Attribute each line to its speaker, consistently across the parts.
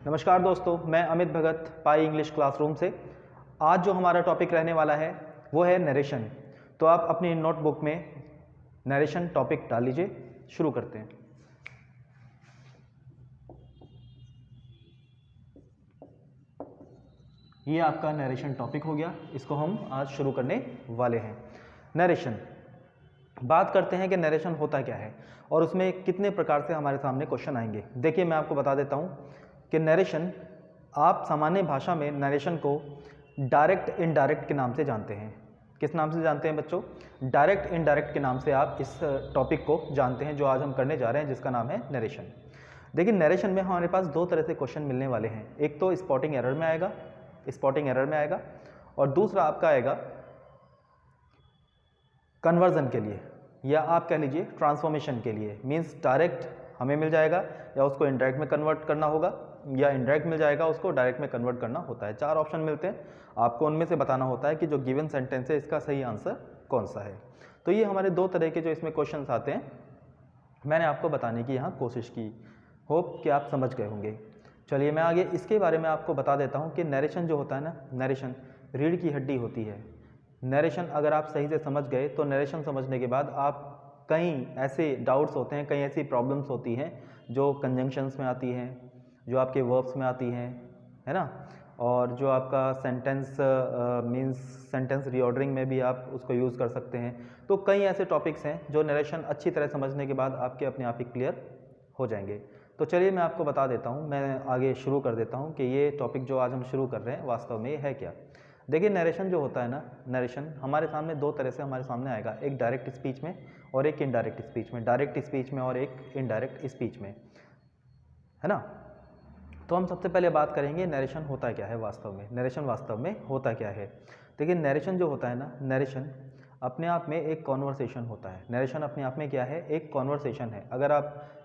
Speaker 1: नमस्कार दोस्तों, मैं अमित भगत पाई इंग्लिश क्लासरूम से। आज जो हमारा टॉपिक रहने वाला है वो है नरेशन। तो आप अपनी नोटबुक में नरेशन टॉपिक डाल लीजिए। शुरू करते हैं। ये आपका नरेशन टॉपिक हो गया, इसको हम आज शुरू करने वाले हैं। नरेशन, बात करते हैं कि नरेशन होता क्या है और उसमें कितने प्रकार से हमारे सामने क्वेश्चन आएंगे। देखिए, मैं आपको बता देता हूँ कि नरेशन, आप सामान्य भाषा में नरेशन को डायरेक्ट इनडायरेक्ट के नाम से जानते हैं। किस नाम से जानते हैं बच्चों? डायरेक्ट इनडायरेक्ट के नाम से आप इस टॉपिक को जानते हैं जो आज हम करने जा रहे हैं, जिसका नाम है नरेशन। देखिए, नरेशन में हमारे पास दो तरह से क्वेश्चन मिलने वाले हैं। एक तो स्पॉटिंग एरर में आएगा, और दूसरा आपका आएगा कन्वर्जन के लिए, या आप कह लीजिए ट्रांसफॉर्मेशन के लिए। मीन्स डायरेक्ट हमें मिल जाएगा या उसको इनडायरेक्ट में कन्वर्ट करना होगा, या इनडायरेक्ट मिल जाएगा उसको डायरेक्ट में कन्वर्ट करना होता है। 4 ऑप्शन मिलते हैं, आपको उनमें से बताना होता है कि जो गिवन सेंटेंस है इसका सही आंसर कौन सा है। तो ये हमारे दो तरह के जो इसमें क्वेश्चंस आते हैं, मैंने आपको बताने की यहाँ कोशिश की। होप कि आप समझ गए होंगे। चलिए, मैं आगे इसके बारे में आपको बता देता हूँ कि नरेशन जो होता है ना, नरेशन रीढ़ की हड्डी होती है। नरेशन अगर आप सही से समझ गए तो नरेशन समझने के बाद आप कई ऐसे डाउट्स होते हैं, कई ऐसी प्रॉब्लम्स होती हैं जो कंजंक्शंस में आती हैं, जो आपके वर्ब्स में आती हैं, है ना, और जो आपका सेंटेंस मीन्स सेंटेंस रीऑर्डरिंग में भी आप उसको यूज़ कर सकते हैं। तो कई ऐसे टॉपिक्स हैं जो नरेशन अच्छी तरह समझने के बाद आपके अपने आप ही क्लियर हो जाएंगे। तो चलिए, मैं आपको बता देता हूँ, मैं आगे शुरू कर देता हूँ कि ये टॉपिक जो आज हम शुरू कर रहे हैं वास्तव में ये है क्या। देखिए, नरेशन जो होता है ना, नरेशन हमारे सामने दो तरह से हमारे सामने आएगा, एक डायरेक्ट स्पीच में और एक इनडायरेक्ट स्पीच में। डायरेक्ट स्पीच में और एक इनडायरेक्ट स्पीच में, है ना। तो हम सबसे पहले बात करेंगे नरेशन होता क्या है वास्तव में। नरेशन वास्तव में होता क्या है? देखिए, नरेशन जो होता है ना, नरेशन अपने आप में एक कॉन्वर्सेशन होता है। नरेशन अपने आप में क्या है? एक कॉन्वर्सेशन है। अगर आप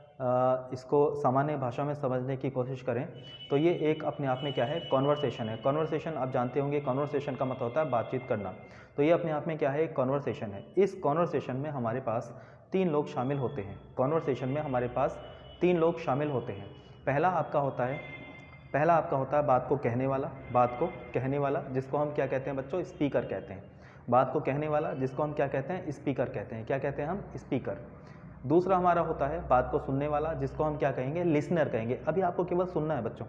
Speaker 1: इसको सामान्य भाषा में समझने की कोशिश करें तो ये एक अपने आप में क्या है? कॉन्वर्सेशन है। कॉन्वर्सेशन आप जानते होंगे, कॉन्वर्सेशन का मतलब होता है बातचीत करना। तो ये अपने आप में क्या है? एक कॉन्वर्सेशन है। इस कॉन्वर्सेशन में हमारे पास 3 लोग शामिल होते हैं। कॉन्वर्सेशन में हमारे पास 3 लोग शामिल होते हैं। पहला आपका होता है बात को कहने वाला, जिसको हम क्या कहते हैं बच्चों? स्पीकर कहते हैं। बात को कहने वाला जिसको हम क्या कहते हैं? स्पीकर कहते हैं। क्या कहते हैं हम? स्पीकर। दूसरा हमारा होता है बात को सुनने वाला, जिसको हम क्या कहेंगे? लिसनर कहेंगे। अभी आपको केवल सुनना है बच्चों,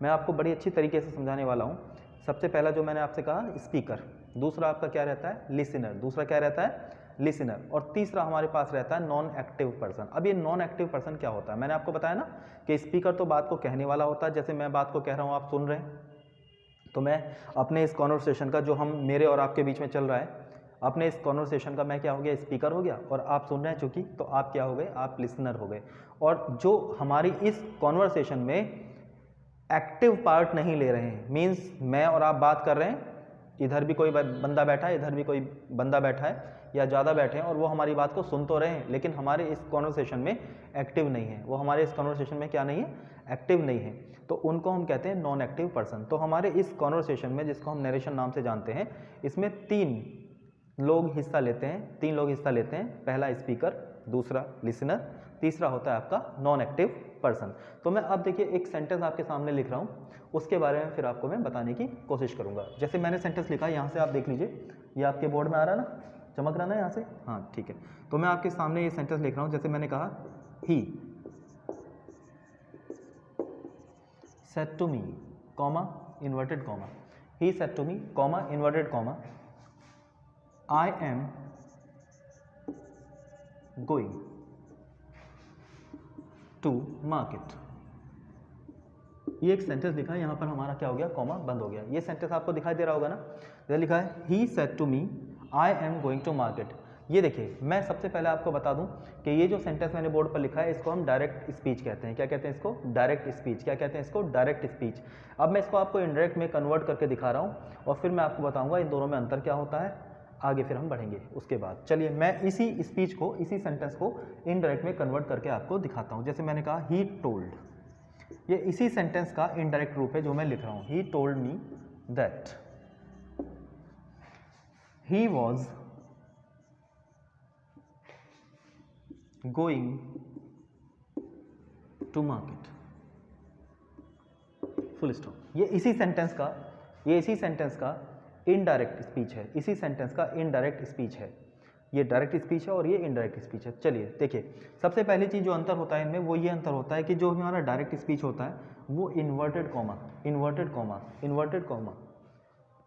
Speaker 1: मैं आपको बड़ी अच्छी तरीके से समझाने वाला हूँ। सबसे पहला जो मैंने आपसे कहा स्पीकर, दूसरा आपका क्या रहता है? लिसनर। दूसरा क्या रहता है? लिसनर। और तीसरा हमारे पास रहता है नॉन एक्टिव पर्सन। अब ये नॉन एक्टिव पर्सन क्या होता है? मैंने आपको बताया ना कि स्पीकर तो बात को कहने वाला होता है, जैसे मैं बात को कह रहा हूँ, आप सुन रहे हैं, तो मैं अपने इस कॉन्वर्सेशन का जो हम मेरे और आपके बीच में चल रहा है, अपने इस कॉन्वर्सेशन का मैं क्या हो गया? स्पीकर हो गया। और आप सुन रहे हैं चूंकि, तो आप क्या हो गए? आप लिसनर हो गए। और जो हमारी इस कॉन्वर्सेशन में एक्टिव पार्ट नहीं ले रहे हैं, मीन्स मैं और आप बात कर रहे हैं, इधर भी कोई बंदा बैठा है, इधर भी कोई बंदा बैठा है, या ज़्यादा बैठे हैं और वो हमारी बात को सुन तो रहे हैं, लेकिन हमारे इस कॉन्वर्सेशन में एक्टिव नहीं है। वो हमारे इस कॉन्वर्सेशन में क्या नहीं है? एक्टिव नहीं है। तो उनको हम कहते हैं नॉन एक्टिव पर्सन। तो हमारे इस कॉन्वर्सेशन में, जिसको हम नरेशन नाम से जानते हैं, इसमें 3 लोग हिस्सा लेते हैं। पहला स्पीकर, दूसरा लिसनर, तीसरा होता है आपका नॉन एक्टिव पर्सन। तो मैं अब देखिए एक सेंटेंस आपके सामने लिख रहा हूँ, उसके बारे में फिर आपको मैं बताने की कोशिश करूँगा। जैसे मैंने सेंटेंस लिखा है, यहाँ से आप देख लीजिए, ये आपके बोर्ड में आ रहा है ना, चमक रहा है ना यहाँ से? हाँ, ठीक है। तो मैं आपके सामने ये सेंटेंस लिख रहा हूँ। जैसे मैंने कहा, ही said to me, comma, inverted comma, he said to me, comma, inverted comma, I am going to market। ये एक सेंटेंस लिखा है, यहाँ पर हमारा क्या हो गया? कॉमा बंद हो गया। ये सेंटेंस आपको दिखाई दे रहा होगा ना, ये लिखा है he said to me I am going to market. ये देखिए, मैं सबसे पहले आपको बता दूं कि ये जो सेंटेंस मैंने बोर्ड पर लिखा है, इसको हम डायरेक्ट स्पीच कहते हैं। क्या कहते हैं इसको? Direct speech. क्या कहते हैं इसको? Direct speech. अब मैं इसको आपको इनडायरेक्ट में कन्वर्ट करके दिखा रहा हूँ और फिर मैं आपको बताऊँगा इन दोनों में अंतर क्या होता है। आगे फिर हम बढ़ेंगे उसके बाद। चलिए, मैं इसी स्पीच को, इसी सेंटेंस को इनडायरेक्ट में कन्वर्ट करके आपको दिखाता हूँ। जैसे मैंने कहा, ही टोल्ड, ये इसी सेंटेंस का इनडायरेक्ट रूप है जो मैं लिख रहा हूं। He told me that he was going to market.
Speaker 2: Full stop.
Speaker 1: ये इसी सेंटेंस का इनडायरेक्ट स्पीच है, इसी सेंटेंस का इनडायरेक्ट स्पीच है। ये डायरेक्ट स्पीच है और ये इनडायरेक्ट स्पीच है। चलिए देखिए, सबसे पहली चीज़ जो अंतर होता है इनमें वो ये अंतर होता है कि जो हमारा डायरेक्ट स्पीच होता है वो इन्वर्टेड कॉमा,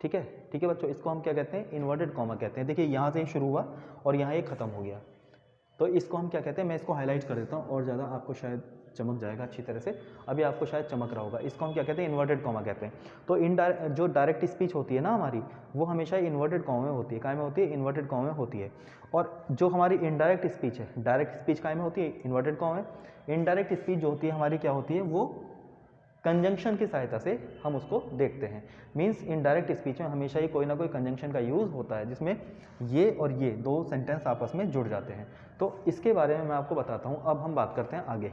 Speaker 1: ठीक है बच्चों, इसको हम क्या कहते हैं, इन्वर्टेड कॉमा कहते हैं। देखिए यहाँ से ही शुरू हुआ और यहाँ ये खत्म हो गया, तो इसको हम क्या कहते हैं, मैं इसको हाईलाइट कर देता हूँ और ज़्यादा आपको शायद चमक जाएगा अच्छी तरह से, अभी आपको शायद चमक रहा होगा। इसको हम क्या कहते हैं, इन्वर्टेड कॉमा कहते हैं। तो जो डायरेक्ट स्पीच होती है ना हमारी, वो हमेशा इन्वर्टेड कॉमा में होती है। काय में होती है, इन्वर्टेड कॉमा में होती है। और जो हमारी इनडायरेक्ट स्पीच है, डायरेक्ट स्पीच काय में होती है, इन्वर्टेड कॉमा में। इनडायरेक्ट स्पीच जो होती है हमारी क्या होती है, वो कंजंक्शन की सहायता से हम उसको देखते हैं। मीन्स इनडायरेक्ट स्पीच में हमेशा ही कोई ना कोई कंजंक्शन का यूज़ होता है जिसमें ये और ये दो सेंटेंस आपस में जुड़ जाते हैं। तो इसके बारे में मैं आपको बताता हूँ। अब हम बात करते हैं आगे।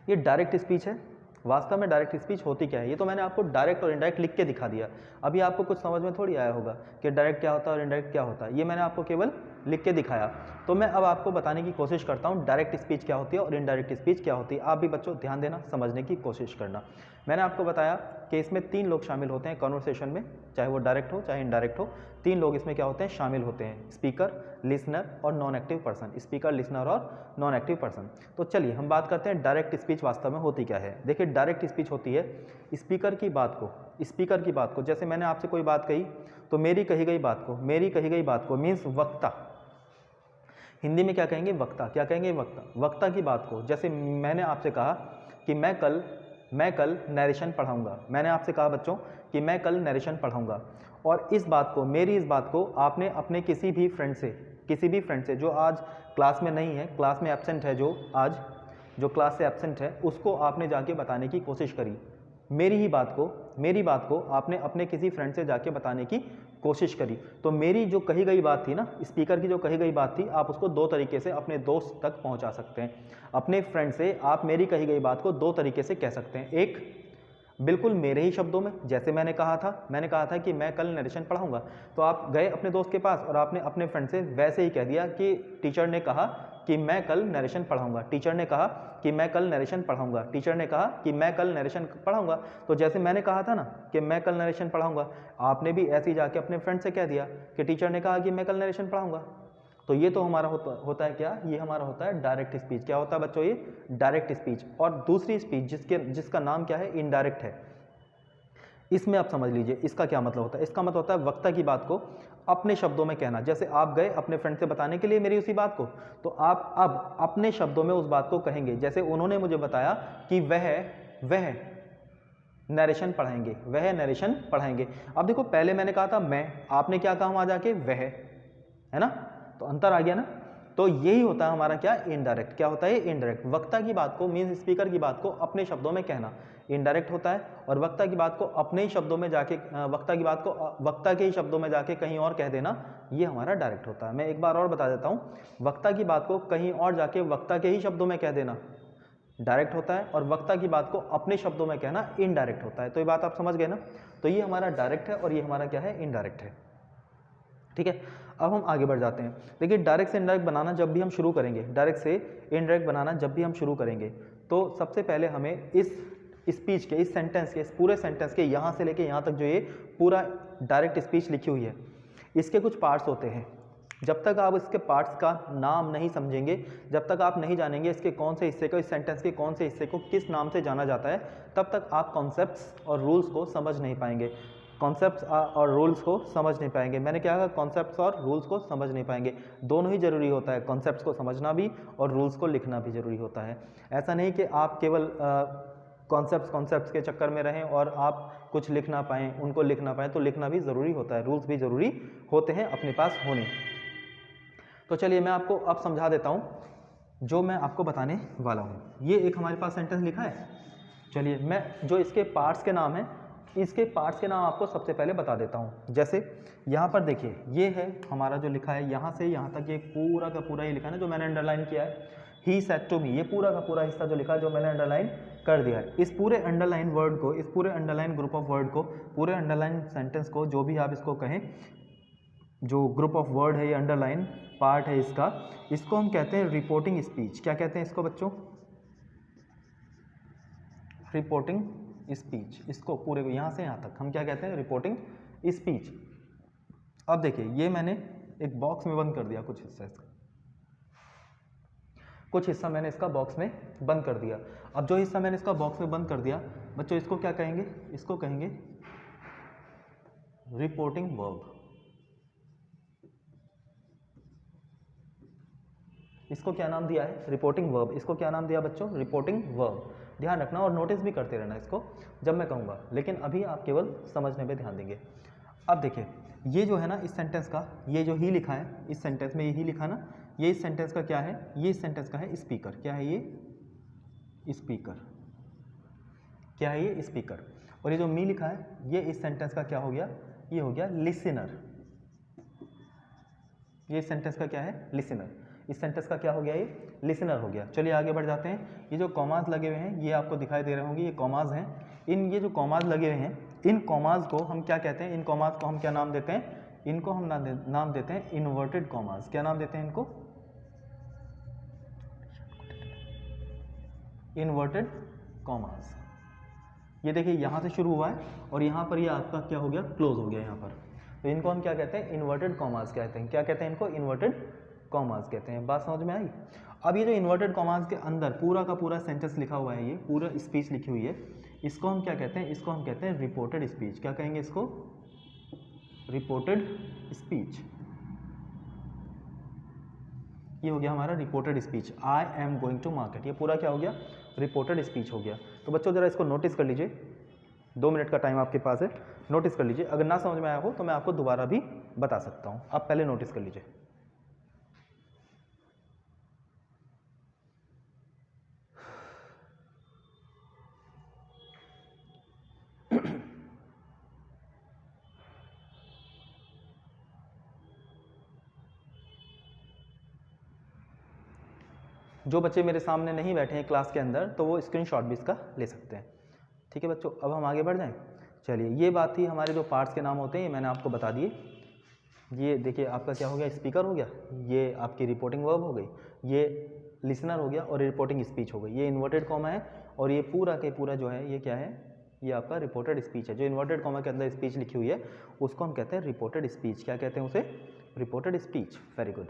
Speaker 1: ये डायरेक्ट स्पीच है। वास्तव में डायरेक्ट स्पीच होती क्या है, ये तो मैंने आपको डायरेक्ट और इनडायरेक्ट लिख के दिखा दिया। अभी आपको कुछ समझ में थोड़ी आया होगा कि डायरेक्ट क्या होता है और इनडायरेक्ट क्या होता है, ये मैंने आपको केवल लिख के दिखाया। तो मैं अब आपको बताने की कोशिश करता हूँ डायरेक्ट स्पीच क्या होती है और इनडायरेक्ट स्पीच क्या होती है। आप भी बच्चों ध्यान देना, समझने की कोशिश करना। मैंने आपको बताया कि इसमें 3 लोग शामिल होते हैं कॉन्वर्सेशन में, चाहे वो डायरेक्ट हो चाहे इनडायरेक्ट हो। 3 लोग इसमें क्या होते हैं, शामिल होते हैं, स्पीकर, लिसनर और non active person. Speaker, listener और नॉन एक्टिव पर्सन। तो चलिए हम बात करते हैं डायरेक्ट स्पीच वास्तव में होती क्या है। देखिए डायरेक्ट स्पीच होती है स्पीकर की बात को, जैसे मैंने आपसे कोई बात कही तो मेरी कही गई बात को मीन्स वक्ता, हिंदी में क्या कहेंगे, वक्ता। क्या कहेंगे, वक्ता की बात को। जैसे मैंने आपसे कहा कि मैं कल नरेशन पढ़ाऊंगा। मैंने आपसे कहा बच्चों कि मैं कल नरेशन पढ़ाऊंगा, और इस बात को, मेरी इस बात को आपने अपने किसी भी फ्रेंड से जो आज क्लास में नहीं है, क्लास में एब्सेंट है, जो क्लास से एब्सेंट है, उसको आपने जाके बताने की कोशिश करी। मेरी बात को आपने अपने किसी फ्रेंड से जाके बताने की कोशिश करी। तो मेरी जो कही गई बात थी ना, स्पीकर की जो कही गई बात थी, आप उसको 2 तरीके से अपने दोस्त तक पहुंचा सकते हैं। अपने फ्रेंड से आप मेरी कही गई बात को 2 तरीके से कह सकते हैं। एक, बिल्कुल मेरे ही शब्दों में, जैसे मैंने कहा था कि मैं कल नरेशन पढ़ाऊंगा, तो आप गए अपने दोस्त के पास और आपने अपने फ्रेंड से वैसे ही कह दिया कि टीचर ने कहा कि मैं कल नरेशन पढ़ाऊंगा, टीचर ने कहा कि मैं कल नरेशन पढ़ाऊंगा, टीचर ने कहा कि मैं कल नरेशन पढ़ाऊंगा। तो जैसे मैंने कहा था ना कि मैं कल नरेशन पढ़ाऊंगा, आपने भी ऐसे ही जाके अपने फ्रेंड से कह दिया कि टीचर ने कहा कि मैं कल नरेशन पढ़ाऊंगा। तो ये तो हमारा होता है क्या, ये हमारा होता है डायरेक्ट स्पीच। क्या होता है बच्चों, ये डायरेक्ट स्पीच। और दूसरी स्पीच जिसका नाम क्या है, इनडायरेक्ट है। इसमें आप समझ लीजिए इसका क्या मतलब होता है। इसका मतलब होता है वक्ता की बात को अपने शब्दों में कहना। जैसे आप गए अपने फ्रेंड से बताने के लिए मेरी उसी बात को, तो आप अब अपने शब्दों में उस बात को कहेंगे। जैसे उन्होंने मुझे बताया कि वह नरेशन पढ़ाएंगे, अब देखो पहले मैंने कहा था मैं, आपने क्या कहा वहां जाके, वह, है ना, तो अंतर आ गया ना। तो यही होता है हमारा क्या, इनडायरेक्ट। क्या होता है, इनडायरेक्ट। वक्ता की बात को मीन्स स्पीकर की बात को अपने शब्दों में कहना इनडायरेक्ट होता है, और वक्ता की बात को अपने ही शब्दों में जाके, वक्ता के ही शब्दों में जाके कहीं और कह देना, ये हमारा डायरेक्ट होता है। मैं एक बार और बता देता हूँ, वक्ता की बात को कहीं और जाके वक्ता के ही शब्दों में कह देना डायरेक्ट होता है, और वक्ता की बात को अपने शब्दों में कहना इनडायरेक्ट होता है। तो ये बात आप समझ गए ना। तो ये हमारा डायरेक्ट है और ये हमारा क्या है, इनडायरेक्ट है। ठीक है, अब हम आगे बढ़ जाते हैं। देखिए डायरेक्ट से इनडायरेक्ट बनाना जब भी हम शुरू करेंगे, तो सबसे पहले हमें इस स्पीच के, इस सेंटेंस के, इस पूरे सेंटेंस के यहाँ से लेके यहाँ तक जो ये पूरा डायरेक्ट स्पीच लिखी हुई है, इसके कुछ पार्ट्स होते हैं। जब तक आप इसके पार्ट्स का नाम नहीं समझेंगे, जब तक आप नहीं जानेंगे इसके कौन से हिस्से को, इस सेंटेंस के कौन से हिस्से को किस नाम से जाना जाता है, तब तक आप कॉन्सेप्ट्स और रूल्स को समझ नहीं पाएंगे। मैंने क्या कहा, कॉन्सेप्ट्स और रूल्स को समझ नहीं पाएंगे। दोनों ही जरूरी होता है, कॉन्सेप्ट्स को समझना भी और रूल्स को लिखना भी जरूरी होता है। ऐसा नहीं कि आप केवल कॉन्सेप्ट्स के चक्कर में रहें और आप कुछ लिख ना पाएँ, उनको लिख ना पाएँ। तो लिखना भी ज़रूरी होता है, रूल्स भी ज़रूरी होते हैं अपने पास होने। तो चलिए मैं आपको अब समझा देता हूँ जो मैं आपको बताने वाला हूँ। ये एक हमारे पास सेंटेंस लिखा है। चलिए मैं जो इसके पार्ट्स के नाम हैं, इसके पार्ट्स के नाम आपको सबसे पहले बता देता हूँ। जैसे यहाँ पर देखिए, ये है हमारा जो लिखा है, यहाँ से यहाँ तक ये पूरा का पूरा ये लिखा है ना, जो मैंने अंडरलाइन किया है, ही सेड टू मी, ये पूरा का पूरा हिस्सा जो लिखा है, जो मैंने अंडरलाइन कर दिया है। इस पूरे अंडरलाइन वर्ड को, इस पूरे अंडरलाइन ग्रुप ऑफ वर्ड को, पूरे अंडरलाइन सेंटेंस को, जो भी आप इसको कहें, जो ग्रुप ऑफ वर्ड है, ये अंडरलाइन पार्ट है इसको हम कहते हैं रिपोर्टिंग स्पीच। क्या कहते हैं इसको बच्चों, रिपोर्टिंग स्पीच, इसको पूरे को यहाँ से यहाँ तक हम क्या कहते हैं, रिपोर्टिंग स्पीच। अब देखिए ये मैंने एक बॉक्स में बंद कर दिया कुछ हिस्सा इसका, कुछ हिस्सा मैंने इसका बॉक्स में बंद कर दिया। अब जो हिस्सा मैंने इसका बॉक्स में बंद कर दिया बच्चों, इसको क्या कहेंगे, इसको कहेंगे रिपोर्टिंग वर्ब। इसको क्या नाम दिया है, रिपोर्टिंग वर्ब। इसको क्या नाम दिया बच्चों, रिपोर्टिंग वर्ब। ध्यान रखना और नोटिस भी करते रहना इसको जब मैं कहूँगा, लेकिन अभी आप केवल समझने पे ध्यान देंगे। अब देखिए ये जो है ना इस सेंटेंस का, ये जो ही लिखा है इस सेंटेंस में, यही लिखा ना, ये इस सेंटेंस का क्या है, ये इस सेंटेंस का है स्पीकर। क्या है ये, स्पीकर। क्या है ये, स्पीकर। और ये जो मी लिखा है ये इस सेंटेंस का क्या हो गया, ये हो गया लिसनर। ये इस सेंटेंस का क्या है, लिसनर। इस सेंटेंस का क्या हो गया, ये लिसनर हो गया। चलिए आगे बढ़ जाते हैं। ये जो कॉमाज लगे हुए हैं ये आपको दिखाई दे रहे होंगे, ये कॉमाज हैं। इन ये जो कॉमाज लगे हुए हैं, इन कॉमाज को हम क्या कहते हैं, इन कॉमाज को हम क्या नाम देते हैं, इनको हम नाम देते हैं इन्वर्टेड कॉमाज। क्या नाम देते हैं इनको, इन्वर्टेड कॉमाज। ये देखिए यहाँ से शुरू हुआ है और यहाँ पर ये आपका क्या हो गया, क्लोज हो गया यहाँ पर। तो इनको हम क्या कहते हैं, इन्वर्टेड कॉमाज कहते हैं। क्या कहते हैं इनको, इन्वर्टेड कॉमाज कहते हैं। बात समझ में आई। अब ये जो इन्वर्टेड कॉमाज के अंदर पूरा का पूरा सेंटेंस लिखा हुआ है, ये पूरा स्पीच लिखी हुई है, इसको हम क्या कहते हैं, इसको हम कहते हैं रिपोर्टेड स्पीच। क्या कहेंगे इसको, रिपोर्टेड स्पीच। ये हो गया हमारा reported speech. I am going to market, ये पूरा क्या हो गया, रिपोर्टेड स्पीच हो गया। तो बच्चों जरा इसको नोटिस कर लीजिए, 2 मिनट का टाइम आपके पास है, नोटिस कर लीजिए। अगर ना समझ में आया हो तो मैं आपको दोबारा भी बता सकता हूँ, आप पहले नोटिस कर लीजिए। जो बच्चे मेरे सामने नहीं बैठे हैं क्लास के अंदर तो वो स्क्रीनशॉट भी इसका ले सकते हैं। ठीक है बच्चों, अब हम आगे बढ़ जाएं। चलिए ये बात थी हमारे जो पार्ट्स के नाम होते हैं, ये मैंने आपको बता दिए। ये देखिए आपका क्या हो गया, स्पीकर हो गया, ये आपकी रिपोर्टिंग वर्ब हो गई, ये लिसनर हो गया और रिपोर्टिंग स्पीच हो गई। ये इन्वर्टेड कॉमा है और ये पूरा के पूरा जो है ये क्या है, ये आपका रिपोर्टेड स्पीच है। जो इन्वर्टेड कॉमा के अंदर स्पीच लिखी हुई है उसको हम कहते हैं रिपोर्टेड स्पीच। क्या कहते हैं उसे, रिपोर्टेड स्पीच। Very good.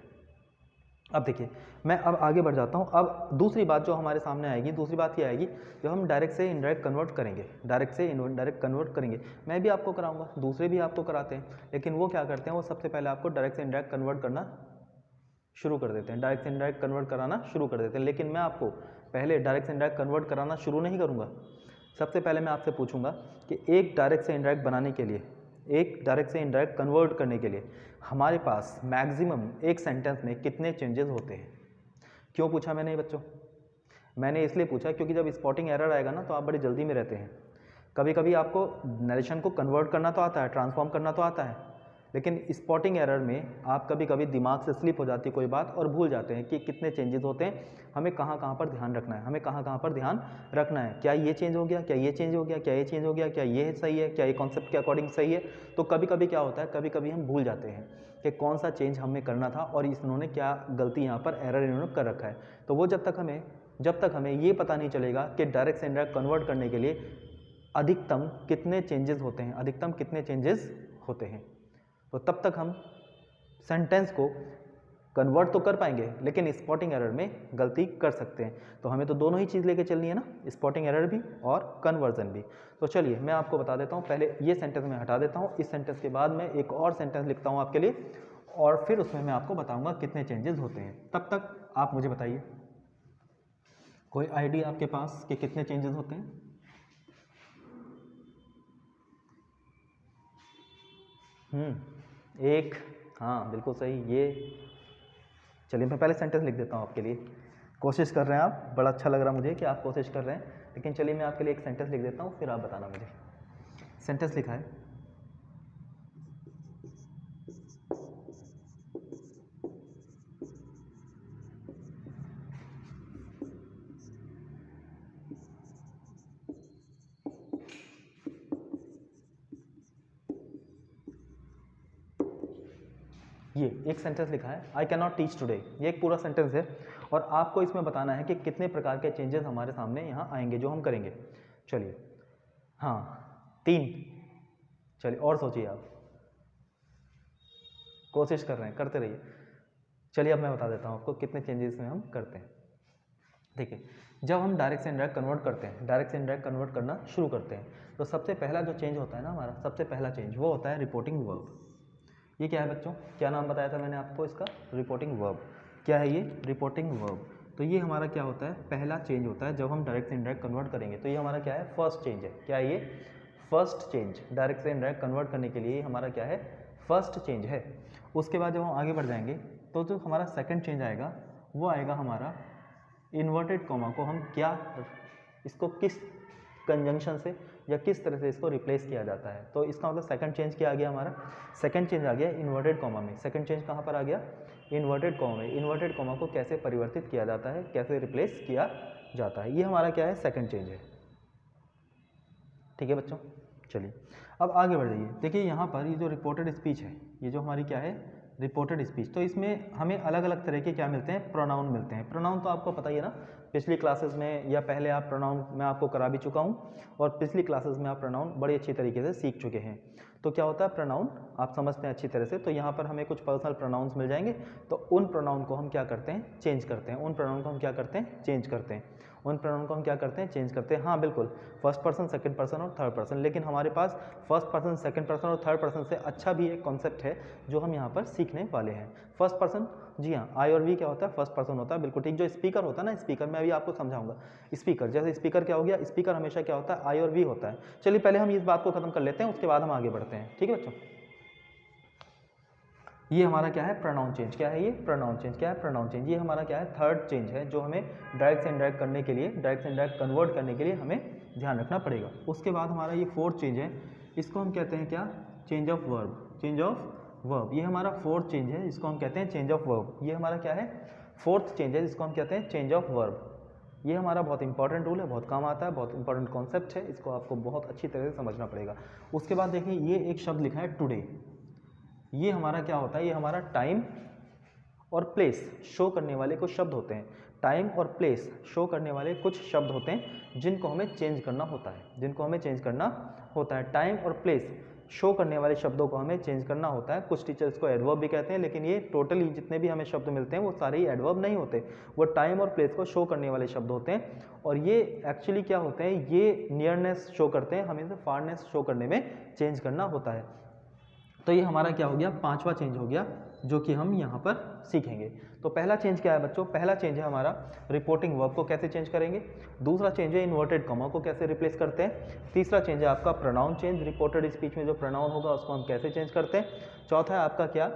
Speaker 1: अब देखिए मैं अब आगे बढ़ जाता हूँ। अब दूसरी बात जो हमारे सामने आएगी, दूसरी बात ये आएगी जो हम डायरेक्ट से इनडायरेक्ट कन्वर्ट करेंगे, डायरेक्ट से इनडायरेक्ट कन्वर्ट करेंगे। मैं भी आपको कराऊंगा, दूसरे भी आपको कराते हैं, लेकिन वो क्या करते हैं, वो सबसे पहले आपको डायरेक्ट से इनडायरेक्ट कन्वर्ट करना शुरू कर देते हैं, डायरेक्ट से इनडायरेक्ट कन्वर्ट कराना शुरू कर देते हैं। लेकिन मैं आपको पहले डायरेक्ट से इनडायरेक्ट कन्वर्ट कराना शुरू नहीं करूँगा। सबसे पहले मैं आपसे पूछूंगा कि एक डायरेक्ट से इनडायरेक्ट बनाने के लिए, एक डायरेक्ट से इनडायरेक्ट कन्वर्ट करने के लिए हमारे पास मैक्सिमम एक सेंटेंस में कितने चेंजेस होते हैं। क्यों पूछा मैंने बच्चों, मैंने इसलिए पूछा क्योंकि जब स्पॉटिंग एरर आएगा ना तो आप बड़ी जल्दी में रहते हैं। कभी कभी आपको नरेशन को कन्वर्ट करना तो आता है, ट्रांसफॉर्म करना तो आता है, लेकिन स्पॉटिंग एरर में आप कभी कभी दिमाग से स्लिप हो जाती है कोई बात और भूल जाते हैं कि कितने चेंजेस होते हैं, हमें कहाँ कहाँ पर ध्यान रखना है, हमें कहाँ कहाँ पर ध्यान रखना है। क्या ये चेंज हो गया, क्या ये चेंज हो गया, क्या ये चेंज हो गया, क्या ये सही है, क्या ये कॉन्सेप्ट के अकॉर्डिंग सही है। तो कभी कभी क्या होता है, कभी कभी हम भूल जाते हैं कि कौन सा चेंज हमें करना था और इन्होंने क्या गलती यहाँ पर एरर इन्होंने कर रखा है। तो वो जब तक हमें ये पता नहीं चलेगा कि डायरेक्ट से इनडायरेक्ट कन्वर्ट करने के लिए अधिकतम कितने चेंजेस होते हैं, अधिकतम कितने चेंजेस होते हैं, तो तब तक हम सेंटेंस को कन्वर्ट तो कर पाएंगे लेकिन स्पॉटिंग एरर में गलती कर सकते हैं। तो हमें तो दोनों ही चीज़ लेके चलनी है ना, स्पॉटिंग एरर भी और कन्वर्जन भी। तो चलिए मैं आपको बता देता हूँ, पहले ये सेंटेंस मैं हटा देता हूँ, इस सेंटेंस के बाद मैं एक और सेंटेंस लिखता हूँ आपके लिए और फिर उसमें मैं आपको बताऊँगा कितने चेंजेस होते हैं। तब तक आप मुझे बताइए, कोई आइडिया आपके पास कि कितने चेंजेस होते हैं? एक, हाँ बिल्कुल सही। ये चलिए मैं पहले सेंटेंस लिख देता हूँ आपके लिए। कोशिश कर रहे हैं आप, बड़ा अच्छा लग रहा मुझे कि आप कोशिश कर रहे हैं, लेकिन चलिए मैं आपके लिए एक सेंटेंस लिख देता हूँ फिर आप बताना मुझे। सेंटेंस लिखा है, ये एक सेंटेंस लिखा है, I can not teach today. ये एक पूरा सेंटेंस है और आपको इसमें बताना है कि कितने प्रकार के चेंजेस हमारे सामने यहाँ आएंगे जो हम करेंगे। चलिए हाँ 3। चलिए और सोचिए, आप कोशिश कर रहे हैं, करते रहिए। चलिए अब मैं बता देता हूँ आपको कितने चेंजेस में हम करते हैं। देखिए, जब हम डायरेक्ट से इनडायरेक्ट कन्वर्ट करते हैं, डायरेक्ट से इनडायरेक्ट कन्वर्ट करना शुरू करते हैं, तो सबसे पहला जो चेंज होता है ना हमारा, सबसे पहला चेंज वो होता है रिपोर्टिंग वर्ब। ये क्या है बच्चों, क्या नाम बताया था मैंने आपको इसका, रिपोर्टिंग वर्ब। क्या है ये, रिपोर्टिंग वर्ब। तो ये हमारा क्या होता है, पहला चेंज होता है जब हम डायरेक्ट से इनडायरेक्ट कन्वर्ट करेंगे। तो ये हमारा क्या है, फर्स्ट चेंज है। क्या है ये, फर्स्ट चेंज। डायरेक्ट से इनडायरेक्ट कन्वर्ट करने के लिए हमारा क्या है, फर्स्ट चेंज है। उसके बाद जब हम आगे बढ़ जाएंगे तो जो हमारा सेकंड चेंज आएगा वो आएगा हमारा इन्वर्टेड कॉमा को हम क्या, इसको किस कंजंक्शन से या किस तरह से इसको रिप्लेस किया जाता है। तो इसका मतलब सेकंड चेंज क्या आ गया हमारा, सेकंड चेंज आ गया इन्वर्टेड कॉमा में। सेकंड चेंज कहाँ पर आ गया, इन्वर्टेड कॉमा में। इन्वर्टेड कॉमा को कैसे परिवर्तित किया जाता है, कैसे रिप्लेस किया जाता है, ये हमारा क्या है, सेकंड चेंज है। ठीक है बच्चों, चलिए अब आगे बढ़ जाइए। देखिए यहाँ पर ये जो रिपोर्टेड स्पीच है, ये जो हमारी क्या है, रिपोर्टेड स्पीच, तो इसमें हमें अलग अलग तरह के क्या मिलते हैं, प्रोनाउन मिलते हैं। प्रोनाउन तो आपको पता ही है ना, पिछली क्लासेस में या पहले आप प्रोनाउन मैं आपको करा भी चुका हूँ, और पिछली क्लासेस में आप प्रोनाउन बड़ी अच्छी तरीके से सीख चुके हैं। तो क्या होता है प्रोनाउन, आप समझते हैं अच्छी तरह से। तो यहाँ पर हमें कुछ पर्सनल प्रोनाउंस मिल जाएंगे, तो उन प्रोनाउन को हम क्या करते हैं, चेंज करते हैं। उन प्रोनाउन को हम क्या करते हैं, चेंज करते हैं। उन प्रोनाउन को हम क्या करते हैं, चेंज करते हैं। हाँ बिल्कुल, फर्स्ट पर्सन, सेकंड पर्सन और थर्ड पर्सन, लेकिन हमारे पास फर्स्ट पर्सन, सेकंड पर्सन और थर्ड पर्सन से अच्छा भी एक कॉन्सेप्ट है जो हम यहाँ पर सीखने वाले हैं। फर्स्ट पर्सन, जी हाँ, आई और वी क्या होता है, फर्स्ट पर्सन होता है, बिल्कुल ठीक। जो स्पीकर होता है ना, स्पीकर मैं अभी आपको समझाऊंगा। स्पीकर, जैसे स्पीकर क्या हो गया, स्पीकर हमेशा क्या होता है, आई और वी होता है। चलिए पहले हम इस बात को खत्म कर लेते हैं, उसके बाद हम आगे बढ़ते हैं। ठीक है बच्चों, ये हमारा क्या है, प्रोनाउन चेंज। क्या है ये, प्रोनाउन चेंज। क्या है, प्रोनाउन चेंज। ये हमारा क्या है, थर्ड चेंज है जो हमें डायरेक्ट से इनडायरेक्ट करने के लिए, डायरेक्ट से इनडायरेक्ट कन्वर्ट करने के लिए हमें ध्यान रखना पड़ेगा। उसके बाद हमारा ये फोर्थ चेंज है, इसको हम कहते हैं क्या, change of verb. Change of verb, ये हमारा फोर्थ चेंज है, इसको हम कहते हैं चेंज ऑफ वर्ब। ये हमारा क्या है, फोर्थ चेंज है, जिसको हम कहते हैं चेंज ऑफ वर्ब। ये हमारा बहुत इंपॉर्टेंट रूल है, बहुत काम आता है, बहुत इंपॉर्टेंट कॉन्सेप्ट है, इसको आपको बहुत अच्छी तरह से समझना पड़ेगा। उसके बाद देखिए ये एक शब्द लिखा है टुडे, ये हमारा क्या होता है, ये हमारा टाइम और प्लेस शो करने वाले कुछ शब्द होते हैं। टाइम और प्लेस शो करने वाले कुछ शब्द होते हैं जिनको हमें चेंज करना होता है, जिनको हमें चेंज करना होता है। टाइम और प्लेस शो करने वाले शब्दों को हमें चेंज करना होता है। कुछ टीचर्स को एडवर्ब भी कहते हैं, लेकिन ये टोटली जितने भी हमें शब्द मिलते हैं वो सारे ही एडवर्ब नहीं होते, वो टाइम और प्लेस को शो करने वाले शब्द होते हैं। और ये एक्चुअली क्या होते हैं, ये नियरनेस शो करते हैं, हमें फारनेस शो करने में चेंज करना होता है। तो ये हमारा क्या हो गया, पांचवा चेंज हो गया, जो कि हम यहाँ पर सीखेंगे। तो पहला चेंज क्या है बच्चों, पहला चेंज है हमारा रिपोर्टिंग वर्ब को कैसे चेंज करेंगे। दूसरा चेंज है इन्वर्टेड कॉमा को कैसे रिप्लेस करते हैं। तीसरा चेंज है आपका प्रोनाउन चेंज, रिपोर्टेड स्पीच में जो प्रोनाउन होगा उसको हम कैसे चेंज करते हैं। चौथा है आपका क्या,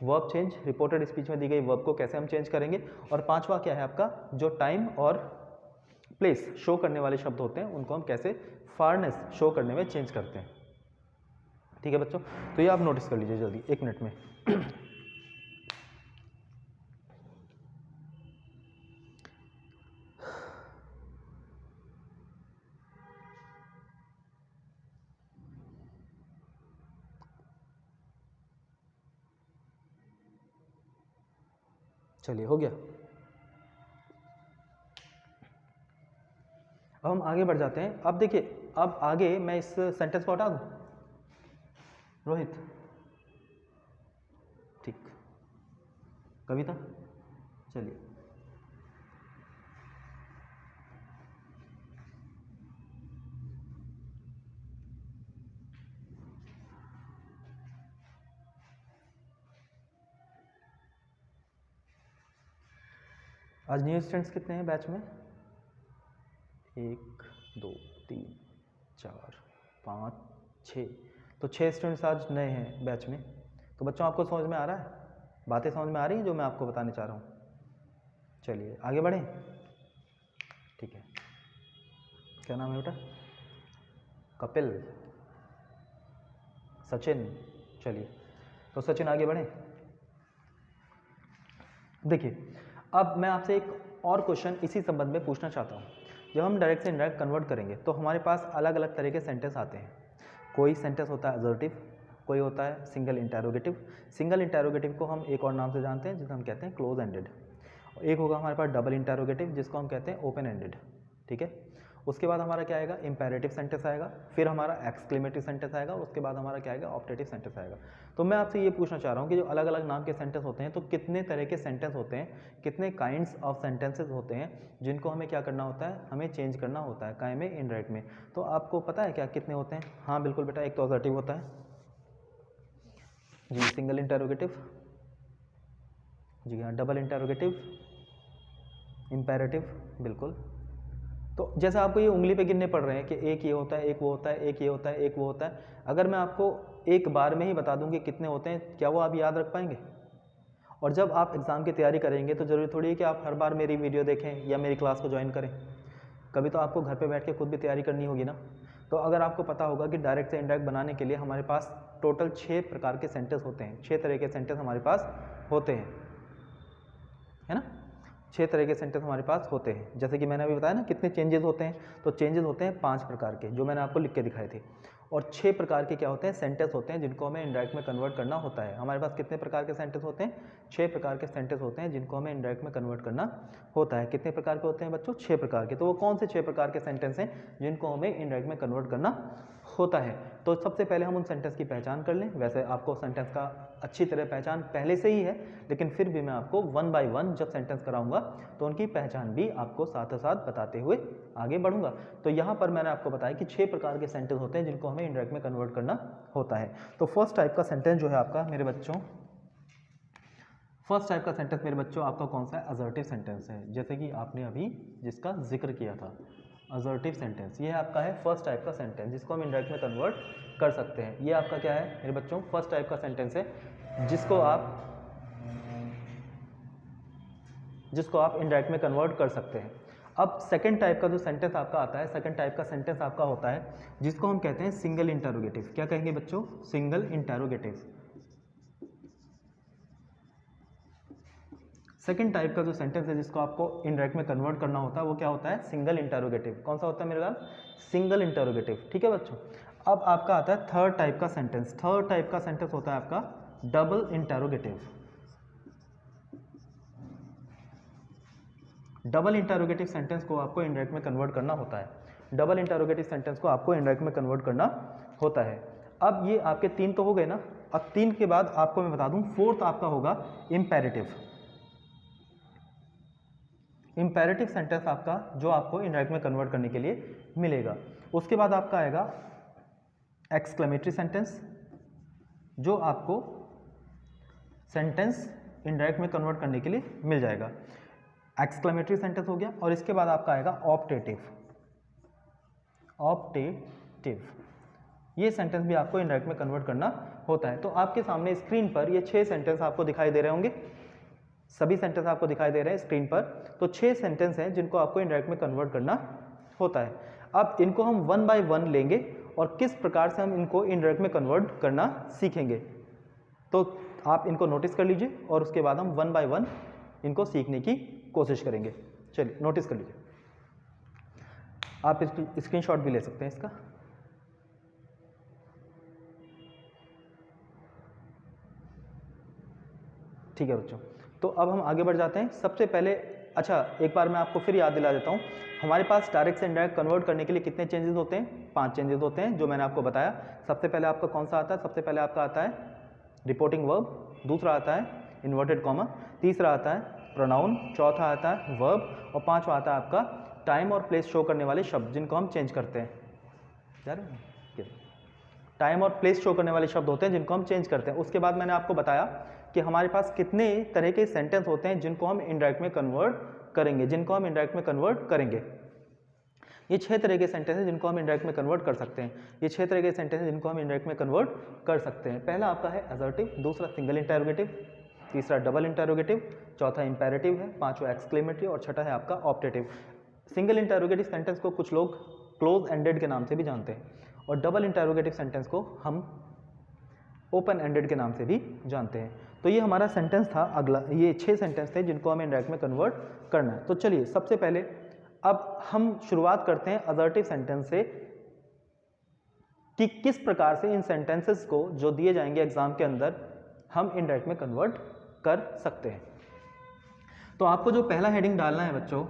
Speaker 1: वर्ब चेंज, रिपोर्टेड स्पीच में दी गई वर्ब को कैसे हम चेंज करेंगे। और पांचवा क्या है आपका, जो टाइम और प्लेस शो करने वाले शब्द होते हैं उनको हम कैसे फारनेस शो करने में चेंज करते हैं। ठीक है बच्चों, तो ये आप नोटिस कर लीजिए जल्दी, एक मिनट में। चलिए हो गया। अब हम आगे बढ़ जाते हैं। अब देखिए, अब आगे मैं इस सेंटेंस को हटा दूं, रोहित, ठीक, कविता, चलिए। आज न्यू स्टूडेंट्स कितने हैं बैच में, 1 2 3 4 5 6, तो 6 स्टूडेंट्स आज नए हैं बैच में। तो बच्चों आपको समझ में आ रहा है, बातें समझ में आ रही हैं जो मैं आपको बताने चाह रहा हूँ। चलिए आगे बढ़ें, ठीक है। क्या नाम है बेटा, कपिल, सचिन, चलिए। तो सचिन आगे बढ़ें। देखिए, अब मैं आपसे एक और क्वेश्चन इसी संबंध में पूछना चाहता हूँ। जब हम डायरेक्ट से इनडायरेक्ट कन्वर्ट करेंगे तो हमारे पास अलग अलग तरह के सेंटेंस आते हैं। कोई सेंटेंस होता है असर्टिव, कोई होता है सिंगल इंटरोगेटिव। सिंगल इंटरोगेटिव को हम एक और नाम से जानते हैं जिसे हम कहते हैं क्लोज एंडेड। एक होगा हमारे पास डबल इंटरोगेटिव जिसको हम कहते हैं ओपन एंडेड, ठीक है। उसके बाद हमारा क्या आएगा, इम्पेरेटिव सेंटेंस आएगा, फिर हमारा एक्सक्लेमेटरी सेंटेंस आएगा, उसके बाद हमारा क्या आएगा, ऑप्टेटिव सेंटेंस आएगा। तो मैं आपसे ये पूछना चाह रहा हूँ कि जो अलग अलग नाम के सेंटेंस होते हैं तो कितने तरह के सेंटेंस होते हैं, कितने काइंड्स ऑफ सेंटेंसेस होते हैं जिनको हमें क्या करना होता है, हमें चेंज करना होता है, काय में, इनडायरेक्ट में। तो आपको पता है क्या कितने होते हैं? हाँ बिल्कुल बेटा, एक तो असर्टिव होता है जी, सिंगल इंटरोगेटिव जी हाँ, डबल इंटरोगेटिव, इम्पेरेटिव बिल्कुल। तो जैसे आपको ये उंगली पे गिनने पड़ रहे हैं कि एक ये होता है, एक वो होता है, एक ये होता है, एक वो होता है, अगर मैं आपको एक बार में ही बता दूं कि कितने होते हैं, क्या वो आप याद रख पाएंगे? और जब आप एग्ज़ाम की तैयारी करेंगे तो ज़रूरी थोड़ी है कि आप हर बार मेरी वीडियो देखें या मेरी क्लास को ज्वाइन करें, कभी तो आपको घर पे बैठ के खुद भी तैयारी करनी होगी ना। तो अगर आपको पता होगा कि डायरेक्ट से इनडायरेक्ट बनाने के लिए हमारे पास टोटल 6 प्रकार के सेंटेंस होते हैं, 6 तरह के सेंटेंस हमारे पास होते हैं, है ना। 6 तरह के सेंटेंस हमारे पास होते हैं। जैसे कि मैंने अभी बताया ना कितने चेंजेस होते हैं, तो चेंजेस होते हैं 5 प्रकार के, जो मैंने आपको लिख के दिखाए थे। और 6 प्रकार के क्या होते हैं, सेंटेंस होते हैं जिनको हमें इनडायरेक्ट में कन्वर्ट करना होता है। हमारे पास कितने प्रकार के सेंटेंस होते हैं? 6 प्रकार के सेंटेंस होते हैं जिनको हमें इनडायरेक्ट में कन्वर्ट करना होता है। कितने प्रकार के होते हैं बच्चों? 6 प्रकार के। तो वो कौन से 6 प्रकार के सेंटेंस हैं जिनको हमें इनडायरेक्ट में कन्वर्ट करना होता है? तो सबसे पहले हम उन सेंटेंस की पहचान कर लें। वैसे आपको सेंटेंस का अच्छी तरह पहचान पहले से ही है, लेकिन फिर भी मैं आपको 1 बाय 1 जब सेंटेंस कराऊंगा तो उनकी पहचान भी आपको साथ साथ बताते हुए आगे बढ़ूंगा। तो यहाँ पर मैंने आपको बताया कि 6 प्रकार के सेंटेंस होते हैं जिनको हमें इनडायरेक्ट में कन्वर्ट करना होता है। तो फर्स्ट टाइप का सेंटेंस जो है आपका मेरे बच्चों, फर्स्ट टाइप का सेंटेंस मेरे बच्चों आपका कौन सा है? असर्टिव सेंटेंस है। जैसे कि आपने अभी जिसका जिक्र किया था, असर्टिव सेंटेंस, ये आपका है फर्स्ट टाइप का सेंटेंस जिसको हम इनडायरेक्ट में कन्वर्ट कर सकते हैं। ये आपका क्या है मेरे बच्चों? फर्स्ट टाइप का सेंटेंस है जिसको आप इनडायरेक्ट में कन्वर्ट कर सकते हैं। अब सेकंड टाइप का जो सेंटेंस आपका आता है, सेकंड टाइप का सेंटेंस आपका होता है जिसको हम कहते हैं सिंगल इंटरोगेटिव। क्या कहेंगे बच्चों? Single interrogative. सेकंड टाइप का जो सेंटेंस है जिसको आपको इनडायरेक्ट में कन्वर्ट करना होता है वो क्या होता है? Single interrogative. कौन सा होता है मेरे पास? Single interrogative. ठीक है बच्चों। अब आपका आता है थर्ड टाइप का सेंटेंस। थर्ड टाइप का सेंटेंस होता है आपका double interrogative. Double interrogative sentence को आपको इनडायरेक्ट में कन्वर्ट करना होता है। डबल इंटरोगेटिव सेंटेंस को आपको इनडायरेक्ट में कन्वर्ट करना होता है। अब ये आपके 3 तो हो गए ना। अब 3 के बाद आपको मैं बता दूं फोर्थ आपका होगा इम्पेरेटिव। इम्पेरेटिव सेंटेंस आपका जो आपको इनडायरेक्ट में कन्वर्ट करने के लिए मिलेगा। उसके बाद आपका आएगा एक्सक्लेमेटरी सेंटेंस, जो आपको सेंटेंस इनडायरेक्ट में कन्वर्ट करने के लिए मिल जाएगा। एक्सक्लेमेटरी सेंटेंस हो गया। और इसके बाद आपका आएगा ऑप्टेटिव। ऑप्टेटिव ये सेंटेंस भी आपको इनडायरेक्ट में कन्वर्ट करना होता है। तो आपके सामने स्क्रीन पर ये 6 सेंटेंस आपको दिखाई दे रहे होंगे, सभी सेंटेंस आपको दिखाई दे रहे हैं स्क्रीन पर। तो 6 सेंटेंस हैं जिनको आपको इनडायरेक्ट में कन्वर्ट करना होता है। अब इनको हम 1 बाय 1 लेंगे और किस प्रकार से हम इनको इनडायरेक्ट में कन्वर्ट करना सीखेंगे। तो आप इनको नोटिस कर लीजिए और उसके बाद हम 1 बाय 1 इनको सीखने की कोशिश करेंगे। चलिए नोटिस कर लीजिए। आप स्क्रीनशॉट भी ले सकते हैं इसका। ठीक है बच्चों, तो अब हम आगे बढ़ जाते हैं। सबसे पहले अच्छा एक बार मैं आपको फिर याद दिला देता हूँ, हमारे पास डायरेक्ट से इनडायरेक्ट कन्वर्ट करने के लिए कितने चेंजेस होते हैं? 5 चेंजेस होते हैं जो मैंने आपको बताया। सबसे पहले आपका कौन सा आता है? सबसे पहले आपका आता है रिपोर्टिंग वर्ब, दूसरा आता है इन्वर्टेड कॉमा, तीसरा आता है प्रोनाउन, चौथा आता है वर्ब और पांचवा आता है आपका टाइम और प्लेस शो करने वाले शब्द जिनको हम चेंज करते हैं। टाइम और प्लेस शो करने वाले शब्द होते हैं जिनको हम चेंज करते हैं। उसके बाद मैंने आपको बताया कि हमारे पास कितने तरह के सेंटेंस होते हैं जिनको हम इनडायरेक्ट में कन्वर्ट करेंगे, ये 6 तरह के सेंटेंस हैं जिनको हम इनडायरेक्ट में कन्वर्ट कर सकते हैं। ये 6 तरह के सेंटेंस हैं जिनको हम इनडायरेक्ट में कन्वर्ट कर सकते हैं। पहला आपका है असर्टिव, दूसरा सिंगल इंटरोगेटिव, तीसरा डबल इंटरोगेटिव, चौथा इंपेरेटिव है, पांचवा एक्सक्लेमेटरी और छठा है आपका ऑप्टेटिव। सिंगल इंटरोगेटिव सेंटेंस को कुछ लोग क्लोज एंडेड के नाम से भी जानते हैं और डबल इंटरोगेटिव सेंटेंस को हम ओपन एंडेड के नाम से भी जानते हैं। तो ये हमारा सेंटेंस था। अगला ये 6 सेंटेंस थे जिनको हमें इनडायरेक्ट में कन्वर्ट करना है। तो चलिए सबसे पहले अब हम शुरुआत करते हैं असर्टिव सेंटेंस से कि किस प्रकार से इन सेंटेंसेस को जो दिए जाएंगे एग्जाम के अंदर हम इनडायरेक्ट में कन्वर्ट कर सकते हैं। तो आपको जो पहला हेडिंग डालना है बच्चों,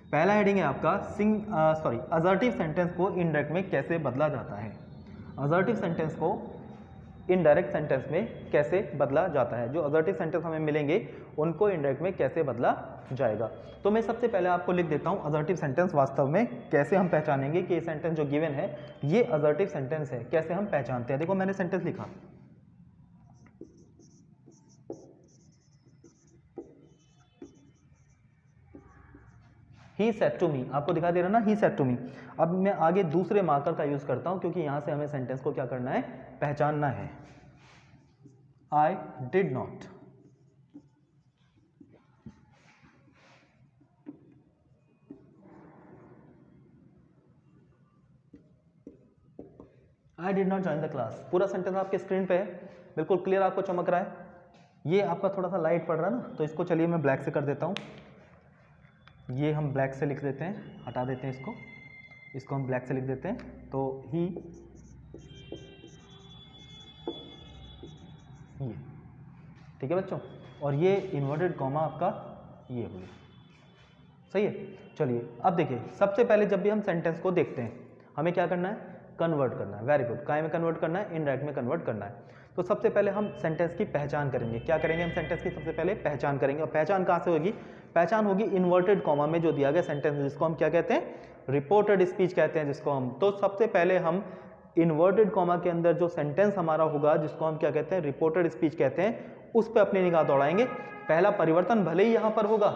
Speaker 1: पहला हेडिंग है आपका असर्टिव सेंटेंस को इनडायरेक्ट में कैसे बदला जाता है। असर्टिव सेंटेंस को इनडायरेक्ट सेंटेंस में कैसे बदला जाता है, जो असर्टिव सेंटेंस हमें मिलेंगे उनको इनडायरेक्ट में कैसे बदला जाएगा। तो मैं सबसे पहले आपको लिख देता हूं असर्टिव सेंटेंस वास्तव में कैसे हम पहचानेंगे कि ये सेंटेंस जो गिवन है ये असर्टिव सेंटेंस है, कैसे हम पहचानते हैं। देखो मैंने सेंटेंस लिखा, ही सेड टू मी, आपको दिखा दे रहा ना, ही सेड टू मी। अब मैं आगे दूसरे मार्कर का यूज करता हूं क्योंकि यहां से हमें सेंटेंस को क्या करना है, पहचानना है। I did not, I did not join the class. पूरा सेंटेंस आपके स्क्रीन पे है, बिल्कुल क्लियर आपको चमक रहा है। ये आपका थोड़ा सा लाइट पड़ रहा है ना, तो इसको चलिए मैं ब्लैक से कर देता हूँ। ये हम ब्लैक से लिख देते हैं, हटा देते हैं इसको हम ब्लैक से लिख देते हैं। तो ही, ये ठीक है बच्चों, और ये इन्वर्टेड कॉमा आपका ये हो गया, सही है। चलिए अब देखिए, सबसे पहले जब भी हम सेंटेंस को देखते हैं हमें क्या करना है, कन्वर्ट करना है। वेरी गुड, काय में कन्वर्ट करना है, इनडायरेक्ट में कन्वर्ट करना है। तो सबसे पहले हम सेंटेंस की पहचान करेंगे। क्या करेंगे, हम सेंटेंस की सबसे पहले पहचान करेंगे। और पहचान कहाँ से होगी, पहचान होगी इन्वर्टेड कॉमा में जो दिया गया सेंटेंस, जिसको हम क्या कहते हैं, रिपोर्टेड स्पीच कहते हैं जिसको हम। तो सबसे पहले हम इन्वर्टेड कॉमा के अंदर जो सेंटेंस हमारा होगा जिसको हम क्या कहते हैं, रिपोर्टेड स्पीच कहते हैं, उस पर अपनी निगाह दौड़ाएंगे। पहला परिवर्तन भले ही यहां पर होगा,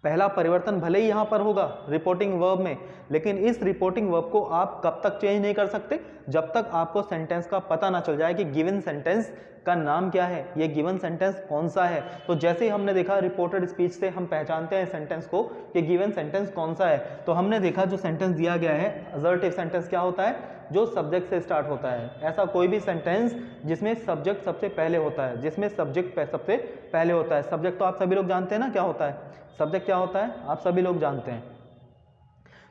Speaker 1: पहला परिवर्तन भले ही यहां पर होगा रिपोर्टिंग वर्ब में, लेकिन इस रिपोर्टिंग वर्ब को आप कब तक चेंज नहीं कर सकते, जब तक आपको सेंटेंस का पता ना चल जाए कि गिवन सेंटेंस का नाम क्या है, ये गिवन सेंटेंस कौन सा है। तो जैसे ही हमने देखा रिपोर्टेड स्पीच से हम पहचानते हैं सेंटेंस को कि गिवन सेंटेंस कौन सा है। तो हमने देखा जो सेंटेंस दिया गया है असर्टिव सेंटेंस क्या होता है, जो सब्जेक्ट से स्टार्ट होता है। ऐसा कोई भी सेंटेंस जिसमें सब्जेक्ट सबसे पहले होता है, जिसमें सब्जेक्ट सबसे पहले होता है। सब्जेक्ट तो आप सभी लोग जानते हैं ना क्या होता है, सब्जेक्ट क्या होता है आप सभी लोग जानते हैं।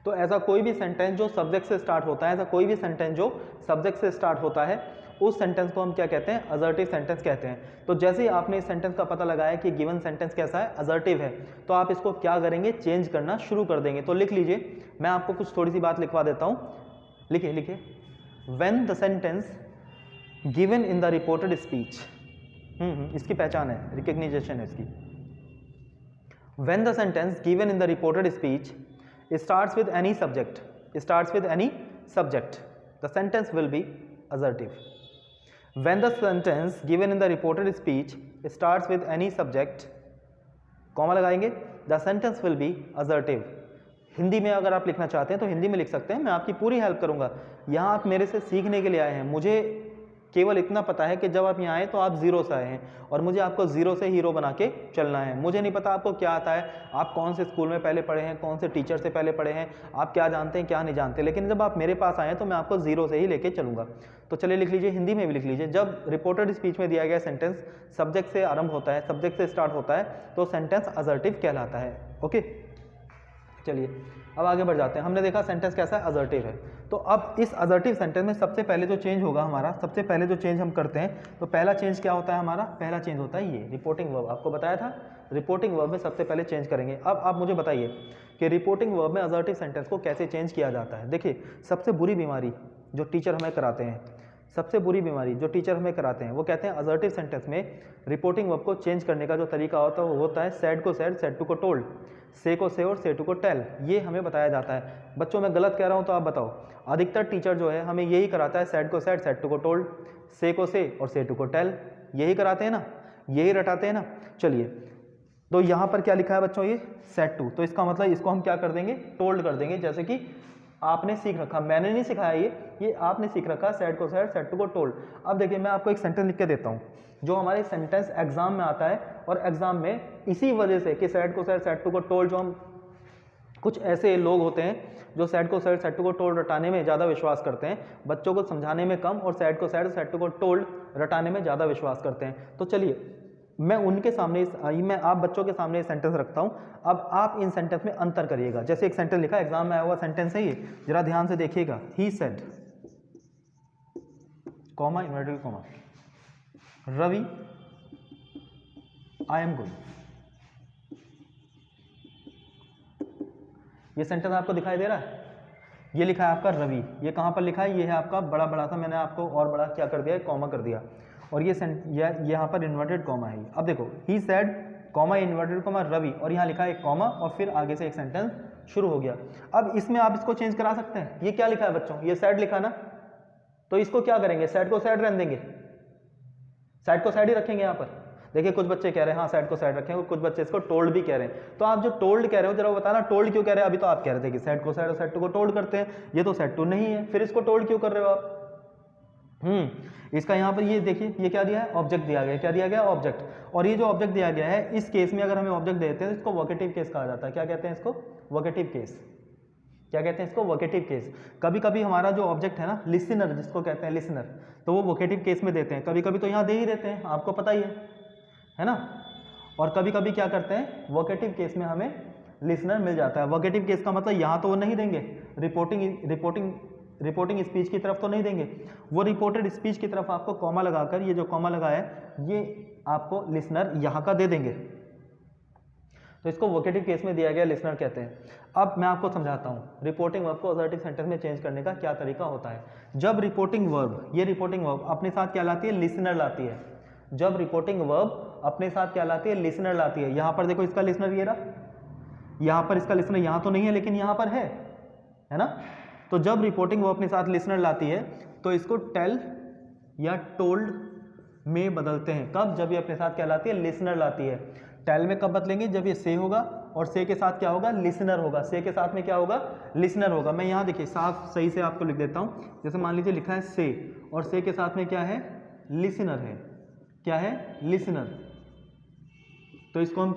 Speaker 1: तो ऐसा कोई भी सेंटेंस जो सब्जेक्ट से स्टार्ट होता है, ऐसा कोई भी सेंटेंस जो सब्जेक्ट से स्टार्ट होता है, उस सेंटेंस को हम क्या कहते हैं, असर्टिव सेंटेंस कहते हैं। तो जैसे ही आपने इस सेंटेंस का पता लगाया कि गिवन सेंटेंस कैसा है, असर्टिव है, तो आप इसको क्या करेंगे, चेंज करना शुरू कर देंगे। तो लिख लीजिए, मैं आपको कुछ थोड़ी सी बात लिखवा देता हूँ, लिखिए लिखिए। When the sentence given in the reported speech, इसकी पहचान है, रिकग्निशन है इसकी। When the sentence given in the reported speech starts with any subject, the sentence will be assertive. When the sentence given in the reported speech starts with any subject, comma लगाएंगे, the sentence will be assertive. Hindi में अगर आप लिखना चाहते हैं तो हिंदी में लिख सकते हैं, मैं आपकी पूरी हेल्प करूंगा। यहाँ आप मेरे से सीखने के लिए आए हैं, मुझे केवल इतना पता है कि जब आप यहाँ आए तो आप जीरो से आए हैं और मुझे आपको जीरो से हीरो बना के चलना है। मुझे नहीं पता आपको क्या आता है, आप कौन से स्कूल में पहले पढ़े हैं, कौन से टीचर से पहले पढ़े हैं, आप क्या जानते हैं क्या नहीं जानते, लेकिन जब आप मेरे पास आए तो मैं आपको जीरो से ही लेके चलूंगा। तो चलिए लिख लीजिए, हिंदी में भी लिख लीजिए। जब रिपोर्टेड स्पीच में दिया गया सेंटेंस सब्जेक्ट से आरंभ होता है, सब्जेक्ट से स्टार्ट होता है, तो सेंटेंस असर्टिव कहलाता है। ओके, चलिए अब आगे बढ़ जाते हैं। हमने देखा सेंटेंस कैसा है, असर्टिव है। तो अब इस असर्टिव सेंटेंस में सबसे पहले जो चेंज होगा हमारा, सबसे पहले जो चेंज हम करते हैं, तो पहला चेंज क्या होता है हमारा, पहला चेंज होता है ये रिपोर्टिंग वर्ब। आपको बताया था रिपोर्टिंग वर्ब में सबसे पहले चेंज करेंगे। अब आप मुझे बताइए कि रिपोर्टिंग वर्ब में असर्टिव सेंटेंस को कैसे चेंज किया जाता है। देखिए, सबसे बुरी बीमारी जो टीचर हमें कराते हैं, सबसे बुरी बीमारी जो टीचर हमें कराते हैं, वो कहते हैं असर्टिव सेंटेंस में रिपोर्टिंग वर्ब को चेंज करने का जो तरीका होता है वो होता है सैड को सैड, सैड टू को टोल्ड, से को से और से टू को टेल। ये हमें बताया जाता है। बच्चों मैं गलत कह रहा हूँ तो आप बताओ। अधिकतर टीचर जो है हमें यही कराता है, सैड को सैड, सैड टू को टोल्ड, से को से और से टू को टेल, यही कराते हैं ना, यही रटाते हैं ना। चलिए, तो यहाँ पर क्या लिखा है बच्चों, ये सेट टू, तो इसका मतलब इसको हम क्या कर देंगे, टोल्ड कर देंगे। जैसे कि आपने सीख रखा, मैंने नहीं सिखाया, ये आपने सीख रखा, सैड को सैड, सैड टू को टोल्ड। अब देखिए, मैं आपको एक सेंटेंस लिख के देता हूँ जो हमारे सेंटेंस एग्जाम में आता है, और एग्जाम में इसी वजह से कि सैड को सैड, सैड टू को टोल्ड, जो हम कुछ ऐसे लोग होते हैं जो सैड को सैड, सैड टू को टोल्ड रटाने में ज़्यादा विश्वास करते हैं, बच्चों को समझाने में कम, और सैड को सैड, सैड टू को टोल्ड रटाने में ज़्यादा विश्वास करते हैं। तो चलिए, मैं उनके सामने मैं आप बच्चों के सामने सेंटेंस रखता हूं। अब आप इन सेंटेंस में अंतर करिएगा। जैसे एक सेंटेंस लिखा, एग्जाम में आया हुआ सेंटेंस है ये, जरा ध्यान से देखिएगा। He said, comma, inverted comma, Ravi I am going. ये सेंटेंस आपको दिखाई दे रहा है, ये लिखा है आपका रवि, ये कहाँ पर लिखा है, ये है आपका बड़ा था, मैंने आपको और बड़ा क्या कर दिया, कॉमा कर दिया, और ये यहाँ पर इन्वर्टेड कॉमा है। अब देखो he said comma inverted comma Ravi, और यहाँ लिखा है एक कॉमा और फिर आगे से एक सेंटेंस शुरू हो गया। अब इसमें आप इसको चेंज करा सकते हैं, ये क्या लिखा है बच्चों, ये सेड लिखा ना, तो इसको क्या करेंगे, सेड को सेड रहने देंगे, सेड को सेड ही रखेंगे यहाँ पर। देखिए कुछ बच्चे कह रहे हैं हाँ सेड को सेड रखेंगे, कुछ बच्चे इसको टोल्ड भी कह रहे हैं। तो आप जो टोल्ड कह रहे हो जरा बताना, टोल्ड क्यों कह रहे हैं, अभी तो आप कह रहे थे कि सेड को सेड और सेड टू को टोल्ड करते हैं, ये तो सेड टू नहीं है, फिर इसको टोल्ड क्यों कर रहे हो आप। इसका यहाँ पर ये देखिए ये क्या दिया है, ऑब्जेक्ट दिया गया, क्या दिया गया, ऑब्जेक्ट। और ये जो ऑब्जेक्ट दिया गया है इस केस में अगर हमें ऑब्जेक्ट देते हैं तो इसको वोकेटिव केस कहा जाता है। क्या कहते हैं इसको, वोकेटिव केस। क्या कहते हैं इसको, वोकेटिव केस। कभी कभी हमारा जो ऑब्जेक्ट है ना, लिसनर जिसको कहते हैं लिसनर, तो वो वोकेटिव केस में देते हैं, कभी कभी तो यहाँ दे ही देते हैं, आपको पता ही है ना। और कभी कभी क्या करते हैं, वोकेटिव केस में हमें लिसनर मिल जाता है। वोकेटिव केस का मतलब यहाँ तो वो नहीं देंगे, रिपोर्टिंग स्पीच की तरफ तो नहीं देंगे, वो रिपोर्टेड स्पीच की तरफ आपको कॉमा लगाकर, ये जो कॉमा लगा है ये आपको लिसनर यहाँ का दे देंगे, तो इसको वोकेटिव केस में दिया गया लिसनर कहते हैं। अब मैं आपको समझाता हूँ रिपोर्टिंग वर्ब को असर्टिव सेंटेंस में चेंज करने का क्या तरीका होता है। जब रिपोर्टिंग वर्ब, ये रिपोर्टिंग वर्ब अपने साथ क्या लाती है, लिसनर लाती है। जब रिपोर्टिंग वर्ब अपने साथ क्या लाती है, लिसनर लाती है। यहाँ पर देखो इसका लिसनर ये रहा, यहाँ पर इसका लिसनर यहाँ तो नहीं है लेकिन यहाँ पर है ना। तो जब रिपोर्टिंग वर्ब अपने साथ लिसनर लाती है तो इसको टेल या टोल्ड में बदलते हैं। कब, जब ये अपने साथ क्या लाती है, लिसनर लाती है। टेल में कब बदलेंगे, जब ये से होगा और से के साथ क्या होगा, लिसनर होगा। से के साथ में क्या होगा, लिसनर होगा। मैं यहाँ देखिए साफ सही से आपको लिख देता हूँ। जैसे मान लीजिए लिखा है से और से के साथ में क्या है, लिसनर है। क्या है, लिसनर। तो इसको हम क्या